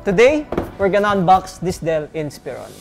Today, we're gonna unbox this Dell Inspiron.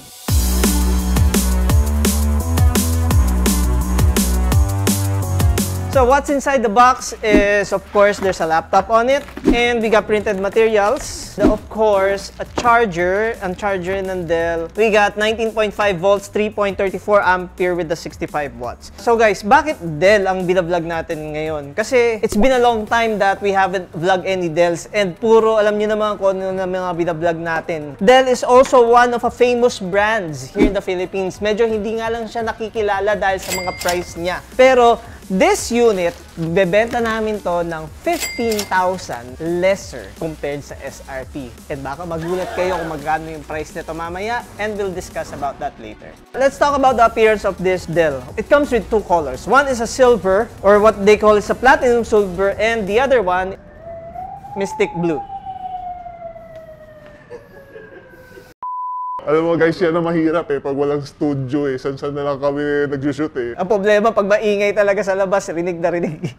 So what's inside the box is, of course, there's a laptop on it, and we got printed materials. Of course, a charger, ang charger ng Dell. We got 19.5 volts, 3.34 ampere with the 65 watts. So guys, bakit Dell ang binablog natin ngayon? Kasi it's been a long time that we haven't vlogged any Dells, and puro alam niyo naman kung ano na mga binablog natin. Dell is also one of a famous brands here in the Philippines. Medyo hindi nga lang siya nakikilala dahil sa mga price niya. Pero this unit, bebenta namin to ng 15,000 lesser compared sa SRP. And baka magulat kayo kung magkano yung price nito mamaya, and we'll discuss about that later. Let's talk about the appearance of this Dell. It comes with two colors. One is a silver, or what they call is a platinum silver, and the other one, mystic blue. Alam mo guys, yan na mahirap pag walang studio San-san na lang kami nag-shoot Ang problema, pag maingay talaga sa labas, rinig na rinig.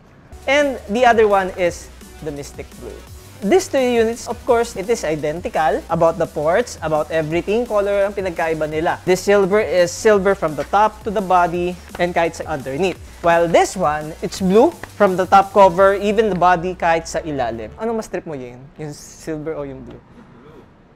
And the other one is the mystic blue. These two units, of course, it is identical about the ports, about everything, color ang pinagkaiba nila. This silver is silver from the top to the body and kahit sa underneath. While this one, it's blue from the top cover, even the body kahit sa ilalim. Anong mas trip mo yun? Yung silver o yung blue?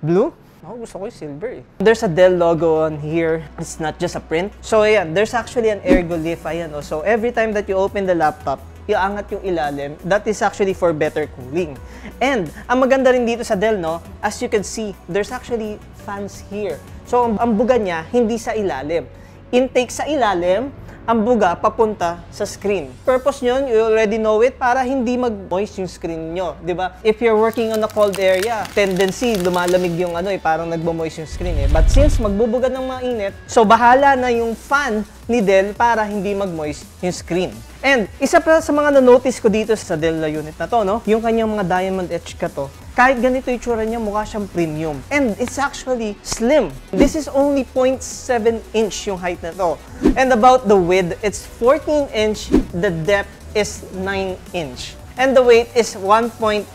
Blue? Oh, gusto ko yung silver There's a Dell logo on here. It's not just a print. So ayan, there's actually an ergo lift. Ayan, so every time that you open the laptop, iangat yung ilalim. That is actually for better cooling. And ang maganda rin dito sa Dell, no, as you can see, there's actually fans here. So ang buga niya, hindi sa ilalim. Intake sa ilalim, ang buga papunta sa screen. Purpose nyon, you already know it, para hindi mag-moist yung screen nyo, di ba? If you're working on a cold area, tendency, lumalamig yung parang nagmo-moist yung screen But since magbubuga ng mainit, so bahala na yung fan ni Dell para hindi mag-moist yung screen. And isa pa sa mga na-notice ko dito sa Dell unit na to, no? Yung kanyang mga diamond etch ka to. Kahit ganito yung tsura niya, mukha siyang premium. And it's actually slim. This is only 0.7 inch yung height na to. And about the width, it's 14 inch. The depth is 9 inch. And the weight is 1.84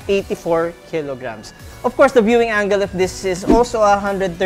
kilograms. Of course, the viewing angle of this is also 130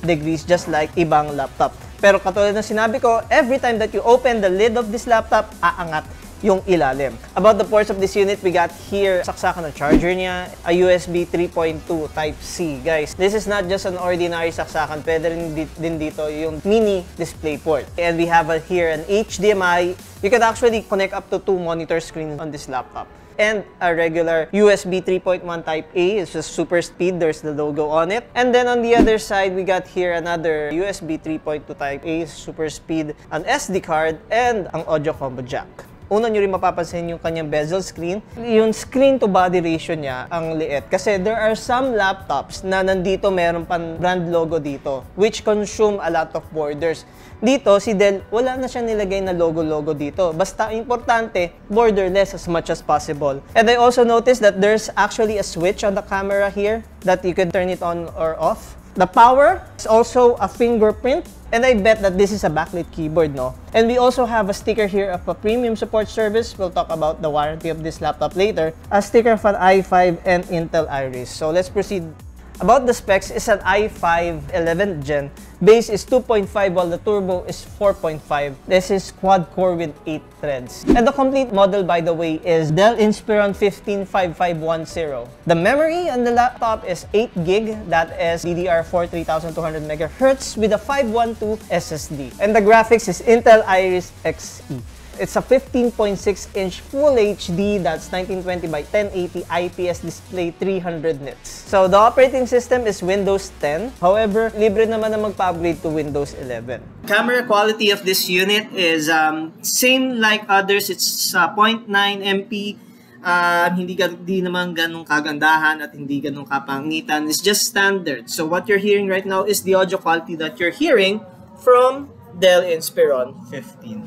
degrees, just like ibang laptop. Pero katulad ng sinabi ko, every time that you open the lid of this laptop, aangat yung ilalim. About the ports of this unit, we got here saksakan ng charger niya, a USB 3.2 Type-C. Guys, this is not just an ordinary saksakan, pwede rin din dito yung mini display port. And we have here an HDMI. You can actually connect up to 2 monitor screens on this laptop. And a regular USB 3.1 Type-A. It's just super speed. There's the logo on it. And then on the other side, we got here another USB 3.2 Type-A, super speed, an SD card, and ang audio combo jack. Una nyo rin mapapansin yung kanyang bezel screen. Yung screen-to-body ratio niya, ang liit. Kasi there are some laptops na nandito meron pang brand logo dito, which consume a lot of borders. Dito, si Dell, wala na siyang nilagay na logo-logo dito. Basta importante, borderless as much as possible. And I also noticed that there's actually a switch on the camera here that you can turn it on or off. The power is also a fingerprint, and I bet that this is a backlit keyboard, no? And we also have a sticker here of a premium support service. We'll talk about the warranty of this laptop later. A sticker of an i5 and Intel Iris. So let's proceed. About the specs, is an i5 11th gen. Base is 2.5 while the turbo is 4.5. This is quad-core with 8 threads. And the complete model, by the way, is Dell Inspiron 155510. The memory on the laptop is 8 GB. That is DDR4 3200 MHz with a 512 SSD. And the graphics is Intel Iris Xe. It's a 15.6-inch Full HD, that's 1920 by 1080 IPS display, 300 nits. So the operating system is Windows 10. However, libre naman na magpa-upgrade to Windows 11. Camera quality of this unit is same like others. It's 0.9 MP. Hindi naman ganun kagandahan at hindi ganun kapangitan. It's just standard. So what you're hearing right now is the audio quality that you're hearing from Dell Inspiron 15.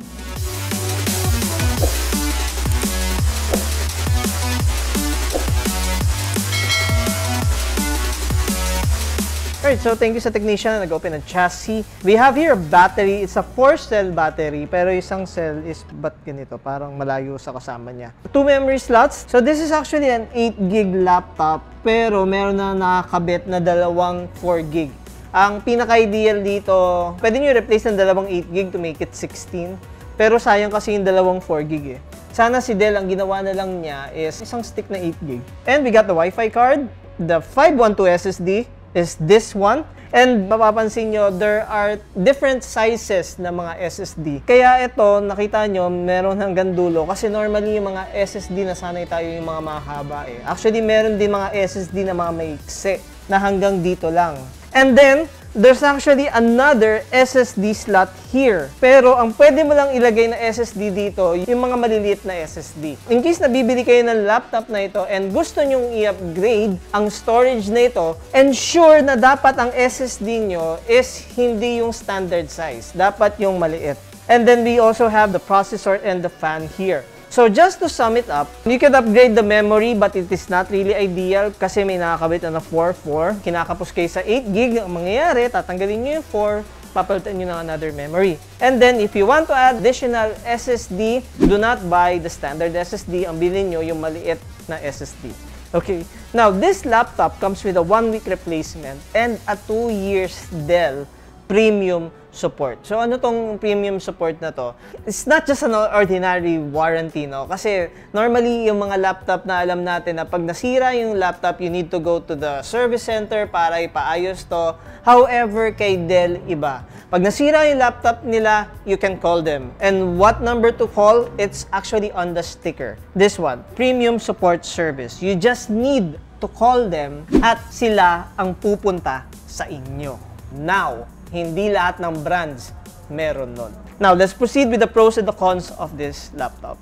Alright, so thank you sa technician na nag-open ng chassis. We have here a battery. It's a 4-cell battery, pero isang cell is ba't ganito? Parang malayo sa kasama niya. 2 memory slots. So this is actually an 8GB laptop, pero meron na nakakabit na dalawang 4GB. Ang pinaka-ideal dito, pwede nyo replace ng dalawang 8GB to make it 16. Pero sayang kasi yung dalawang 4GB eh. Sana si Dell, ang ginawa na lang niya is isang stick na 8GB. And we got the Wi-Fi card. The 512 SSD is this one. And mapapansin nyo, there are different sizes na mga SSD. Kaya ito, nakita nyo, meron hanggang dulo. Kasi normally yung mga SSD na sanay tayo yung mga mahaba eh. Actually, meron din mga SSD na mga maiksi na hanggang dito lang. And then, there's actually another SSD slot here. Pero ang pwede mo lang ilagay na SSD dito, yung mga maliliit na SSD. In case na bibili kayo ng laptop na ito and gusto nyong i-upgrade ang storage na ito, ensure na dapat ang SSD nyo is hindi yung standard size. Dapat yung maliit. And then we also have the processor and the fan here. So just to sum it up, you could upgrade the memory but it is not really ideal kasi may nakakabit na 4-4. Kinakapos kayo sa 8GB. Ang mangyayari, tatanggalin nyo yung 4, papalitan nyo ng another memory. And then if you want to add additional SSD, do not buy the standard SSD. Ang bilhin nyo yung maliit na SSD. Okay, now this laptop comes with a 1-week replacement and a 2 years Dell premium support. So ano tong premium support na to? It's not just an ordinary warranty, no? Kasi normally yung mga laptop na alam natin na pag nasira yung laptop, you need to go to the service center para ipaayos to. However, kay Dell iba. Pag nasira yung laptop nila, you can call them. And what number to call? It's actually on the sticker. This one, premium support service. You just need to call them at sila ang pupunta sa inyo. Now, hindi lahat ng brands meron nun. Now, let's proceed with the pros and the cons of this laptop.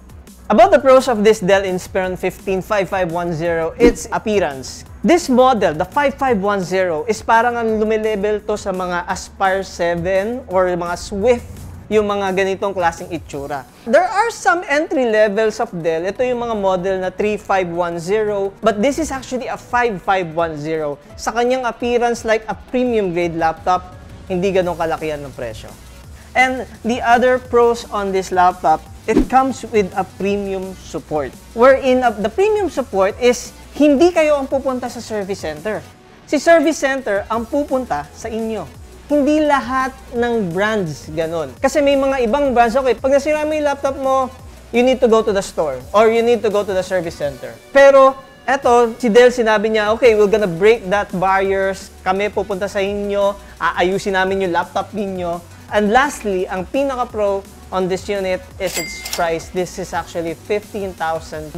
About the pros of this Dell Inspiron 15 5510, its appearance. This model, the 5510, is parang ang lumilevel to sa mga Aspire 7 or mga Swift, yung mga ganitong klaseng itsura. There are some entry levels of Dell. Ito yung mga model na 3510, but this is actually a 5510. Sa kanyang appearance like a premium grade laptop, hindi ganun kalakihan ng presyo. And the other pros on this laptop, it comes with a premium support. Wherein the premium support is hindi kayo ang pupunta sa service center. Si service center ang pupunta sa inyo. Hindi lahat ng brands ganun. Kasi may mga ibang brands, okay, pag nasira mo yung laptop mo, you need to go to the store or you need to go to the service center. Pero eto, si Dell sinabi niya, okay, we're gonna break that barriers. Kami pupunta sa inyo, aayusin namin yung laptop ninyo. And lastly, ang pinaka-pro on this unit is its price. This is actually 15,000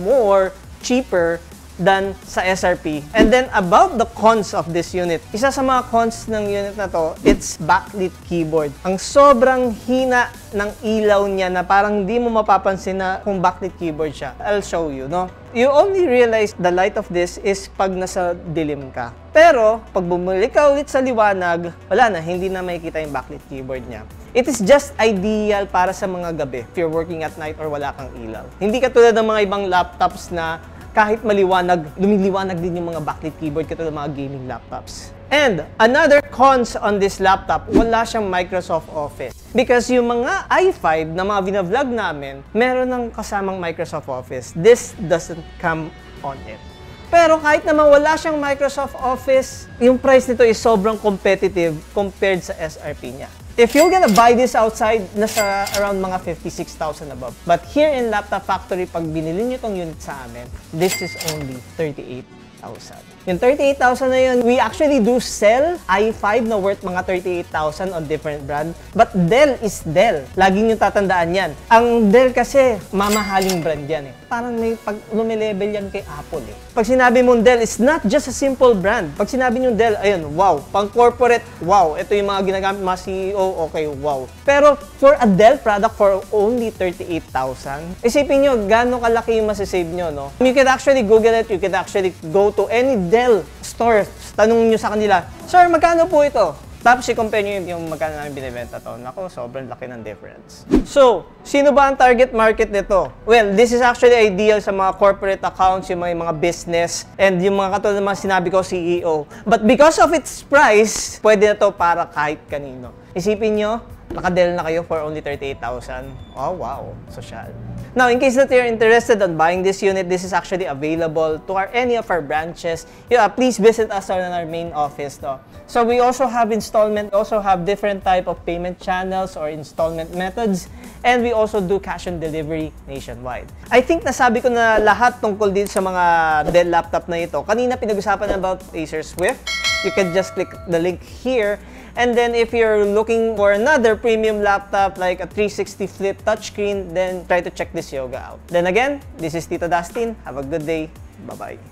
more cheaper than sa SRP. And then about the cons of this unit, isa sa mga cons ng unit na to, it's backlit keyboard. Ang sobrang hina ng ilaw niya na parang hindi mo mapapansin na kung backlit keyboard siya. I'll show you, no? You only realize the light of this is pag nasa dilim ka. Pero, pag bumalik ka ulit sa liwanag, wala na, hindi na makikita yung backlit keyboard niya. It is just ideal para sa mga gabi, if you're working at night or wala kang ilaw. Hindi katulad ng mga ibang laptops na kahit maliwanag, lumiliwanag din yung mga backlit keyboard katulad ng mga gaming laptops. And another cons on this laptop, wala siyang Microsoft Office. Because yung mga i5 na mga binavlog namin, meron ng kasamang Microsoft Office. This doesn't come on it. Pero kahit naman wala siyang Microsoft Office, yung price nito is sobrang competitive compared sa SRP niya. If you're gonna buy this outside, nasa around mga 56,000 above. But here in Laptop Factory, pag binili nyo tong unit sa amin, this is only 38,000. Yung 38,000 na yun, we actually do sell i5 na worth mga 38,000 on different brand. But Dell is Dell. Laging yung tatandaan yan. Ang Dell kasi, mamahaling brand yan eh. Parang may pag lumilevel yan kay Apple eh. Pag sinabi mong Dell, it's not just a simple brand. Pag sinabi nyo Dell, ayun, wow. Pang corporate, wow. Ito yung mga ginagamit mga CEO, okay, wow. Pero for a Dell product for only 38,000, isipin nyo, gano'ng kalaki yung masasave nyo, no? You can actually Google it, you can actually go to any Dell store. Tanungin nyo sa kanila, sir, magkano po ito? Tapos i-compare nyo yung magkano namin binibenta to. Nako, sobrang laki ng difference. So, sino ba ang target market nito? Well, this is actually ideal sa mga corporate accounts, yung mga business, and yung mga katulad ng mga sinabi ko, CEO. But because of its price, pwede na to para kahit kanino. Isipin nyo, nakadel na kayo for only 38,000. Oh, wow. Social. Now, in case that you're interested on buying this unit, this is actually available to any of our branches. Yeah, please visit us on our main office. So we also have installment, also have different type of payment channels or installment methods, and we also do cash on delivery nationwide. I think nasabi ko na lahat tungkol din sa mga Dell laptop na ito. Kanina pinag-usapan about Acer Swift. You can just click the link here. And then if you're looking for another premium laptop like a 360 flip touchscreen, then try to check this Yoga out. Then again, this is Tito Dustin. Have a good day. Bye-bye.